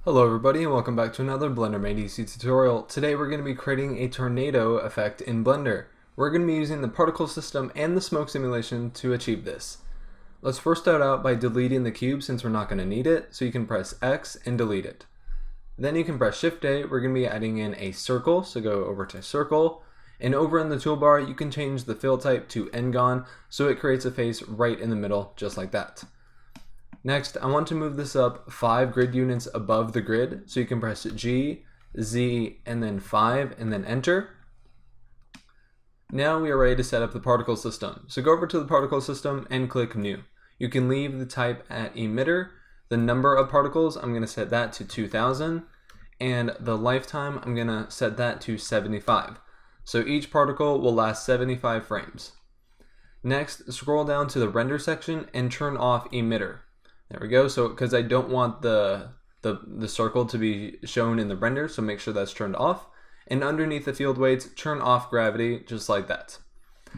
Hello everybody and welcome back to another Blender Made Easy tutorial. Today we're going to be creating a tornado effect in Blender. We're going to be using the particle system and the smoke simulation to achieve this. Let's first start out by deleting the cube since we're not going to need it, so you can press X and delete it. Then you can press Shift A. We're going to be adding in a circle, so go over to circle, and over in the toolbar you can change the fill type to N-gon so it creates a face right in the middle just like that. Next, I want to move this up 5 grid units above the grid, so you can press G, Z, and then 5, and then enter. Now we are ready to set up the particle system. So go over to the particle system and click New. You can leave the type at emitter. The number of particles, I'm going to set that to 2000, and the lifetime, I'm going to set that to 75. So each particle will last 75 frames. Next, scroll down to the render section and turn off emitter. There we go. So because I don't want the circle to be shown in the render, so make sure that's turned off. And underneath the field weights, turn off gravity just like that.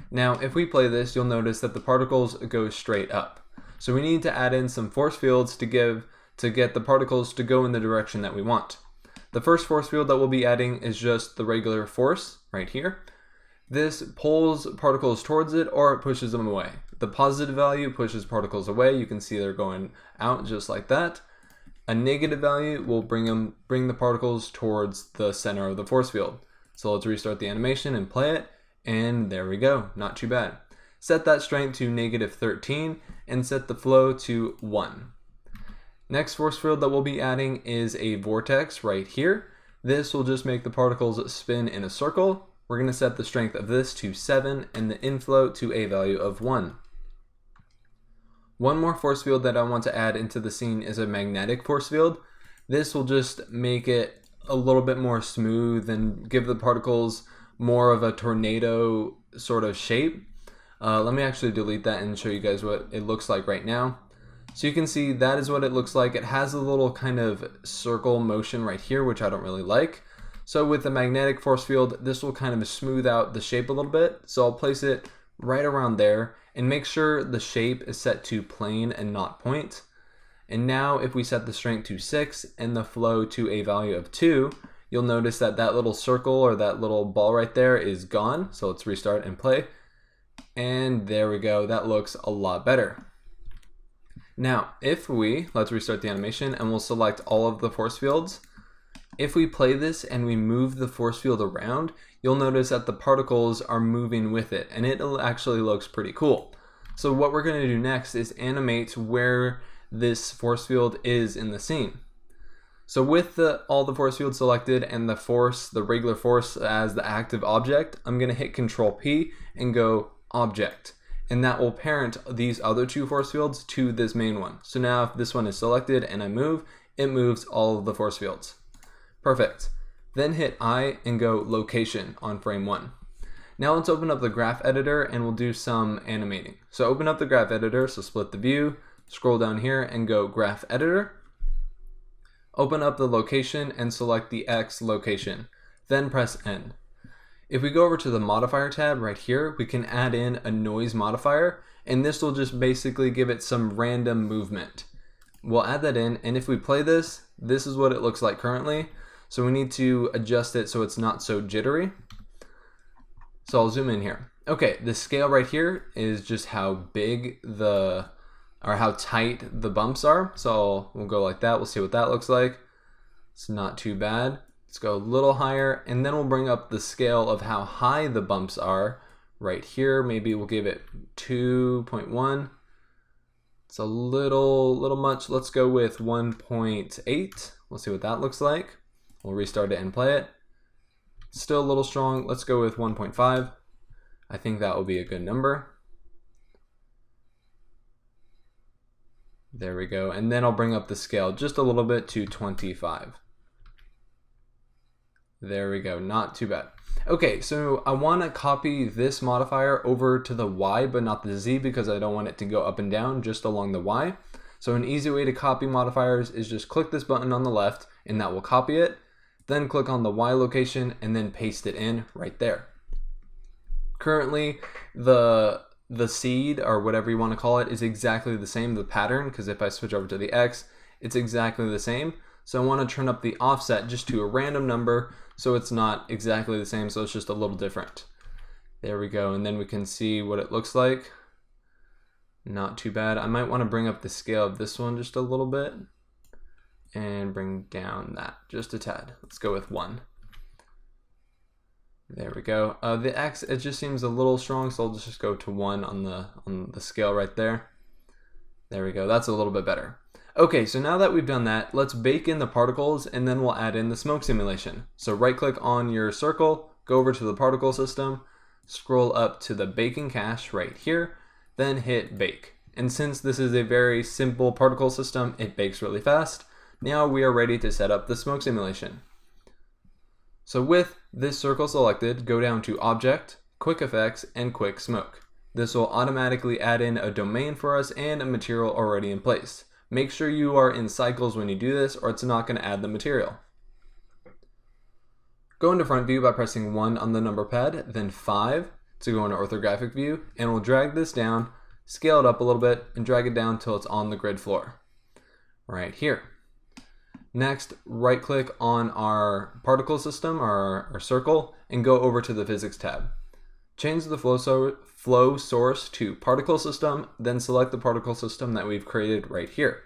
Now if we play this, you'll notice that the particles go straight up. So we need to add in some force fields to get the particles to go in the direction that we want. The first force field that we'll be adding is just the regular force right here. This pulls particles towards it or it pushes them away. The positive value pushes particles away. You can see they're going out just like that. A negative value will bring the particles towards the center of the force field. So let's restart the animation and play it. And there we go. Not too bad. Set that strength to -13 and set the flow to 1. Next force field that we'll be adding is a vortex right here. This will just make the particles spin in a circle. We're going to set the strength of this to 7 and the inflow to a value of 1. One more force field that I want to add into the scene is a magnetic force field. This will just make it a little bit more smooth and give the particles more of a tornado sort of shape. Let me actually delete that and show you guys what it looks like right now. So you can see that is what it looks like. It has a little kind of circle motion right here, which I don't really like. So with the magnetic force field, this will kind of smooth out the shape a little bit. So I'll place it right around there and make sure the shape is set to plane and not point. And now if we set the strength to 6 and the flow to a value of 2, you'll notice that that little circle or that little ball right there is gone. So let's restart and play. And there we go. That looks a lot better. Now, let's restart the animation and we'll select all of the force fields. If we play this and we move the force field around, you'll notice that the particles are moving with it, and it actually looks pretty cool. So what we're going to do next is animate where this force field is in the scene. So with all the force fields selected and the regular force as the active object, I'm going to hit Control P and go Object. And that will parent these other two force fields to this main one. So now if this one is selected and I move, it moves all of the force fields. Perfect. Then hit I and go location on frame 1. Now let's open up the graph editor and we'll do some animating. So open up the graph editor, so split the view, scroll down here and go graph editor. Open up the location and select the X location, then press N. If we go over to the modifier tab right here, we can add in a noise modifier, and this will just basically give it some random movement. We'll add that in, and if we play this, this is what it looks like currently. So we need to adjust it so it's not so jittery. So I'll zoom in here. Okay, the scale right here is just how big how tight the bumps are. So we'll go like that. We'll see what that looks like. It's not too bad. Let's go a little higher, and then we'll bring up the scale of how high the bumps are right here. Maybe we'll give it 2.1. It's a little much. Let's go with 1.8. We'll see what that looks like. We'll restart it and play it. Still a little strong. Let's go with 1.5. I think that will be a good number. There we go. And then I'll bring up the scale just a little bit to 25. There we go. Not too bad. Okay, so I want to copy this modifier over to the Y, but not the Z, because I don't want it to go up and down, just along the Y. So an easy way to copy modifiers is just click this button on the left, and that will copy it. Then click on the Y location and then paste it in right there. Currently, the seed, or whatever you want to call it, is exactly the same, the pattern, because if I switch over to the X, it's exactly the same. So I want to turn up the offset just to a random number so it's not exactly the same, so it's just a little different. There we go, and then we can see what it looks like. Not too bad. I might want to bring up the scale of this one just a little bit and bring down that just a tad. Let's go with 1. There we go. The X, it just seems a little strong, so I'll just go to 1 on the scale right there. There we go. That's a little bit better. Okay, so now that we've done that, let's bake in the particles and then we'll add in the smoke simulation. So right click on your circle, go over to the particle system, scroll up to the baking cache right here, then hit bake. And since this is a very simple particle system, it bakes really fast. Now we are ready to set up the smoke simulation. So with this circle selected, go down to Object, Quick Effects, and Quick Smoke. This will automatically add in a domain for us and a material already in place. Make sure you are in cycles when you do this or it's not going to add the material. Go into front view by pressing 1 on the number pad, then 5 to go into orthographic view, and we'll drag this down, scale it up a little bit, and drag it down till it's on the grid floor. Right here. Next, right click on our particle system, our circle, and go over to the physics tab. Change the flow source to particle system, then select the particle system that we've created right here.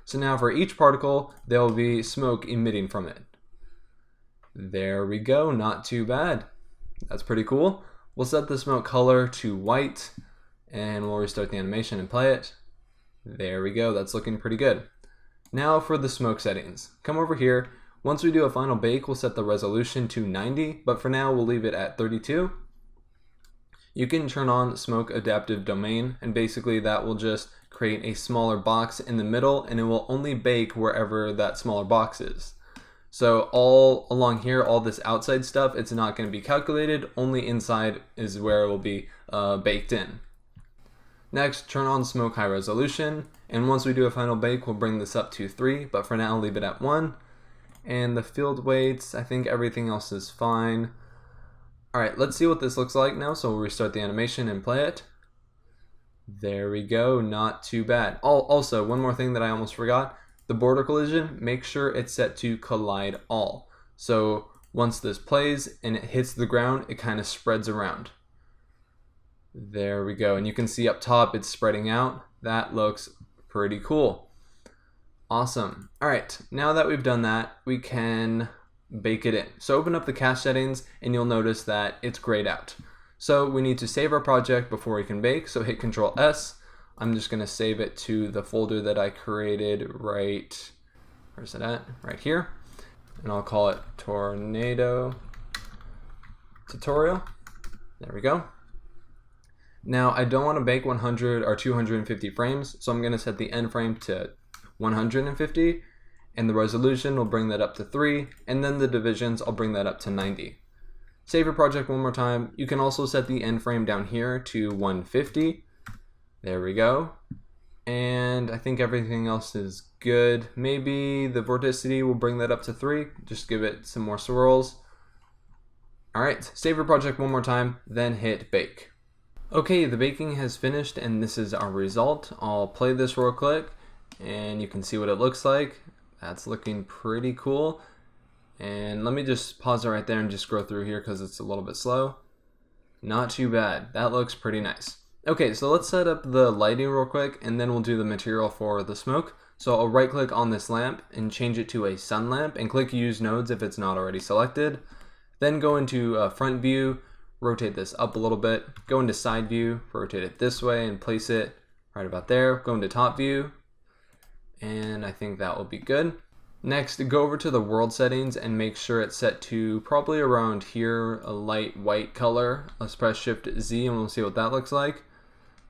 So now for each particle, there will be smoke emitting from it. There we go, not too bad. That's pretty cool. We'll set the smoke color to white, and we'll restart the animation and play it. There we go, that's looking pretty good. Now for the smoke settings. Come over here. Once we do a final bake, we'll set the resolution to 90, but for now we'll leave it at 32. You can turn on smoke adaptive domain, and basically that will just create a smaller box in the middle, and it will only bake wherever that smaller box is. So all along here, all this outside stuff, it's not going to be calculated, only inside is where it will be baked in. Next, turn on smoke high resolution, and once we do a final bake, we'll bring this up to 3, but for now leave it at 1. And the field weights, I think everything else is fine. Alright, let's see what this looks like now, so we'll restart the animation and play it. There we go, not too bad. Also, one more thing that I almost forgot, the border collision, make sure it's set to collide all. So once this plays and it hits the ground, it kind of spreads around. There we go, and you can see up top it's spreading out. That looks pretty cool. Awesome. Alright, now that we've done that, we can bake it in. So open up the cache settings and you'll notice that it's grayed out. So we need to save our project before we can bake, so hit Control S. I'm just going to save it to the folder that I created right, where's it at? Right here. And I'll call it Tornado Tutorial. There we go. Now I don't want to bake 100 or 250 frames, so I'm going to set the end frame to 150, and the resolution will bring that up to 3, and then the divisions I'll bring that up to 90. Save your project one more time. You can also set the end frame down here to 150. There we go. And I think everything else is good. Maybe the vorticity will bring that up to 3. Just give it some more swirls. Alright, save your project one more time, then hit bake. Okay, the baking has finished and this is our result. I'll play this real quick and you can see what it looks like. That's looking pretty cool. And let me just pause it right there and just scroll through here because it's a little bit slow. Not too bad. That looks pretty nice. Okay, so let's set up the lighting real quick and then we'll do the material for the smoke. So I'll right click on this lamp and change it to a sun lamp and click use nodes if it's not already selected. Then go into front view, rotate this up a little bit, go into side view, rotate it this way and place it right about there. Go into top view, and I think that will be good. Next, go over to the world settings and make sure it's set to probably around here, a light white color. Let's press Shift Z and we'll see what that looks like.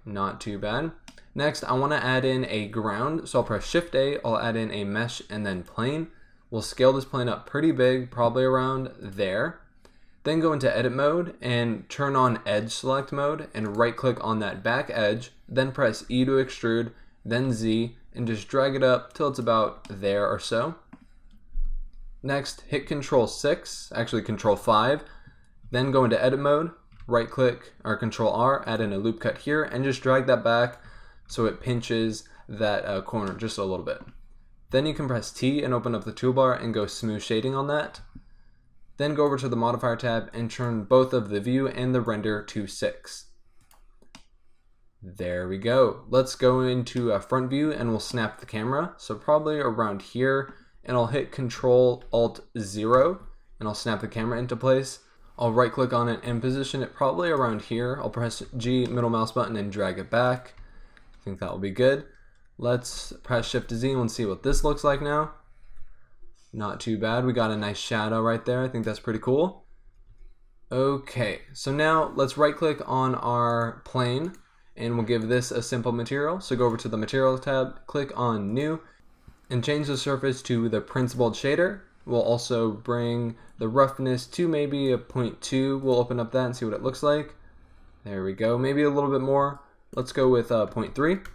Not too bad. Next, I want to add in a ground, so I'll press Shift A, I'll add in a mesh and then plane. We'll scale this plane up pretty big, probably around there. Then go into edit mode and turn on edge select mode and right click on that back edge, then press E to extrude, then Z, and just drag it up till it's about there or so. Next, hit Control 6, actually Control 5, then go into edit mode, right click or Control R, add in a loop cut here, and just drag that back so it pinches that corner just a little bit. Then you can press T and open up the toolbar and go smooth shading on that. Then go over to the modifier tab and turn both of the view and the render to 6. There we go. Let's go into a front view and we'll snap the camera. So probably around here, and I'll hit Control Alt 0 and I'll snap the camera into place. I'll right click on it and position it probably around here. I'll press G, middle mouse button, and drag it back. I think that will be good. Let's press Shift Z and see what this looks like now. Not too bad. We got a nice shadow right there. I think that's pretty cool. Okay, so now let's right click on our plane and we'll give this a simple material. So go over to the materials tab, click on new, and change the surface to the principled shader. We'll also bring the roughness to maybe a 0.2. We'll open up that and see what it looks like. There we go, maybe a little bit more. Let's go with 0.3.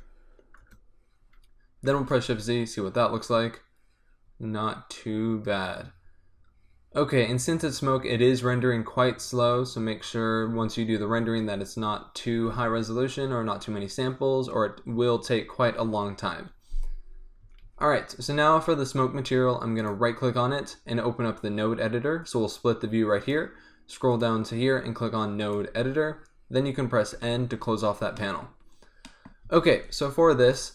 Then we'll press Shift Z, see what that looks like. Not too bad. Okay, and since it's smoke, it is rendering quite slow, so make sure once you do the rendering that it's not too high resolution or not too many samples, or it will take quite a long time. Alright, so now for the smoke material, I'm going to right click on it and open up the node editor. So we'll split the view right here, scroll down to here and click on node editor. Then you can press N to close off that panel. Okay, so for this,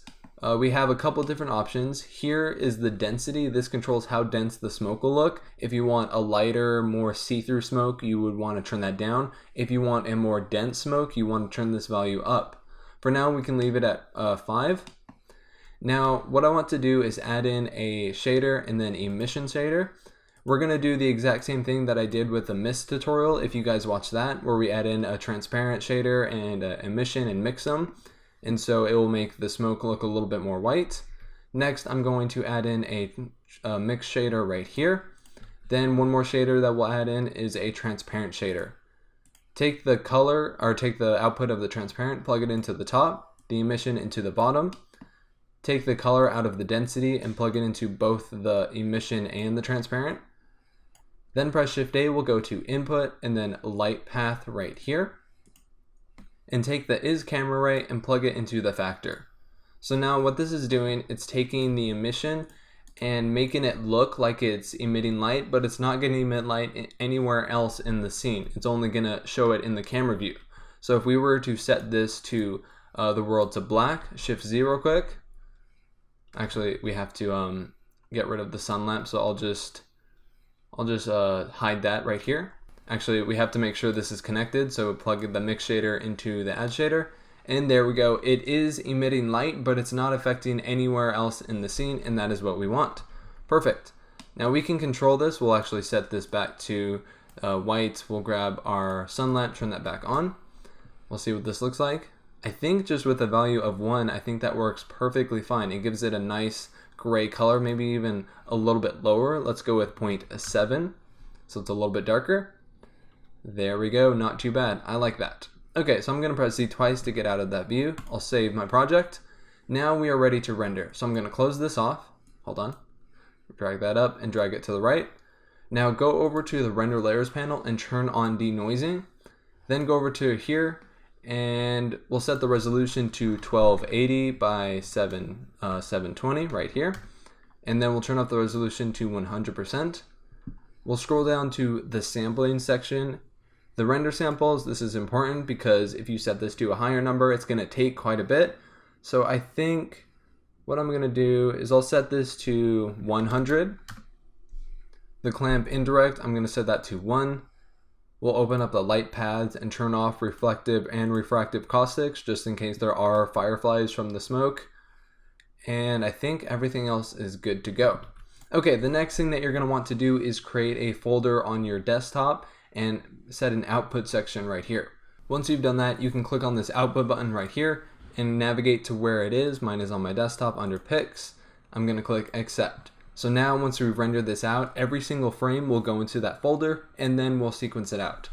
we have a couple different options. Here is the density. This controls how dense the smoke will look. If you want a lighter, more see-through smoke, you would want to turn that down. If you want a more dense smoke, you want to turn this value up. For now, we can leave it at 5. Now, what I want to do is add in a shader and then emission shader. We're going to do the exact same thing that I did with the mist tutorial, if you guys watched that, where we add in a transparent shader and emission and mix them. And so it will make the smoke look a little bit more white. Next, I'm going to add in a mix shader right here. Then one more shader that we'll add in is a transparent shader. Take the color, or take the output of the transparent, plug it into the top, the emission into the bottom. Take the color out of the density and plug it into both the emission and the transparent. Then press Shift A, we'll go to input and then light path right here. And take the is camera ray and plug it into the factor. So now what this is doing, it's taking the emission and making it look like it's emitting light, but it's not going to emit light anywhere else in the scene. It's only going to show it in the camera view. So if we were to set this to the world to black, Shift Z real quick. Actually, we have to get rid of the sun lamp, so I'll just hide that right here. Actually, we have to make sure this is connected, so plug the mix shader into the add shader, and there we go. It is emitting light, but it's not affecting anywhere else in the scene, and that is what we want. Perfect. Now we can control this. We'll actually set this back to white. We'll grab our sun lamp, turn that back on. We'll see what this looks like. I think just with a value of 1, I think that works perfectly fine. It gives it a nice gray color, maybe even a little bit lower. Let's go with 0.7, so it's a little bit darker. There we go, not too bad. I like that. Okay, so I'm going to press Z twice to get out of that view. I'll save my project. Now we are ready to render. So I'm going to close this off. Hold on. Drag that up and drag it to the right. Now go over to the render layers panel and turn on denoising. Then go over to here and we'll set the resolution to 1280 by 720 right here. And then we'll turn up the resolution to 100%. We'll scroll down to the sampling section. The render samples, this is important because if you set this to a higher number, it's going to take quite a bit. So I think what I'm going to do is I'll set this to 100. The clamp indirect, I'm going to set that to 1. We'll open up the light paths and turn off reflective and refractive caustics just in case there are fireflies from the smoke. And I think everything else is good to go. Okay, the next thing that you're going to want to do is create a folder on your desktop and set an output section right here. Once you've done that, you can click on this output button right here and navigate to where it is. Mine is on my desktop under pics. I'm going to click accept. So now once we've rendered this out, every single frame will go into that folder and then we'll sequence it out.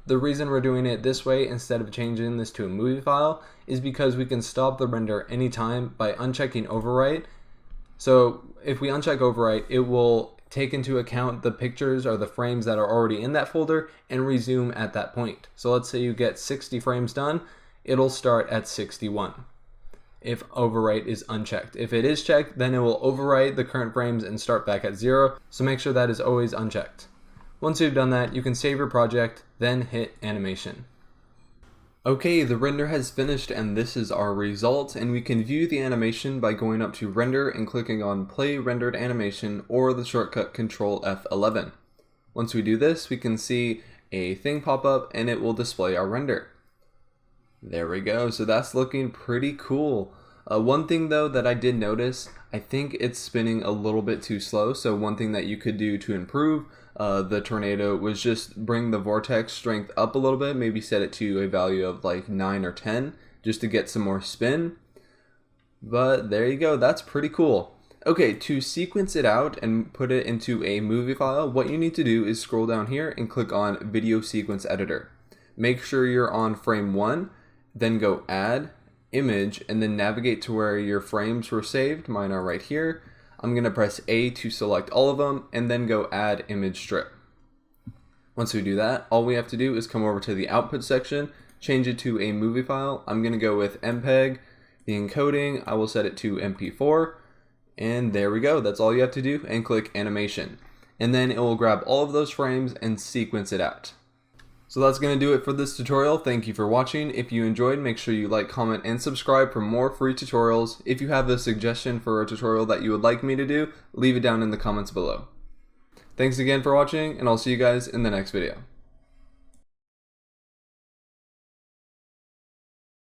The reason we're doing it this way instead of changing this to a movie file is because we can stop the render anytime by unchecking overwrite. So if we uncheck overwrite, it will take into account the pictures or the frames that are already in that folder and resume at that point. So let's say you get 60 frames done, it'll start at 61. if overwrite is unchecked. If it is checked, then it will overwrite the current frames and start back at 0, so make sure that is always unchecked. Once you've done that, you can save your project, then hit animation. Okay, the render has finished and this is our result, and we can view the animation by going up to render and clicking on play rendered animation or the shortcut Control F11. Once we do this, we can see a thing pop up and it will display our render. There we go, so that's looking pretty cool. One thing though that I did notice, I think it's spinning a little bit too slow, so one thing that you could do to improve the tornado was just bring the vortex strength up a little bit, maybe set it to a value of like 9 or 10 just to get some more spin. But there you go, that's pretty cool. Okay, to sequence it out and put it into a movie file, what you need to do is scroll down here and click on Video Sequence Editor. Make sure you're on frame 1, then go Add, Image, and then navigate to where your frames were saved. Mine are right here. I'm going to press A to select all of them and then go Add Image Strip. Once we do that, all we have to do is come over to the output section, change it to a movie file. I'm going to go with MPEG. The encoding, I will set it to MP4. And there we go. That's all you have to do, and click animation. And then it will grab all of those frames and sequence it out. So that's going to do it for this tutorial. Thank you for watching. If you enjoyed, make sure you like, comment, and subscribe for more free tutorials. If you have a suggestion for a tutorial that you would like me to do, leave it down in the comments below. Thanks again for watching, and I'll see you guys in the next video.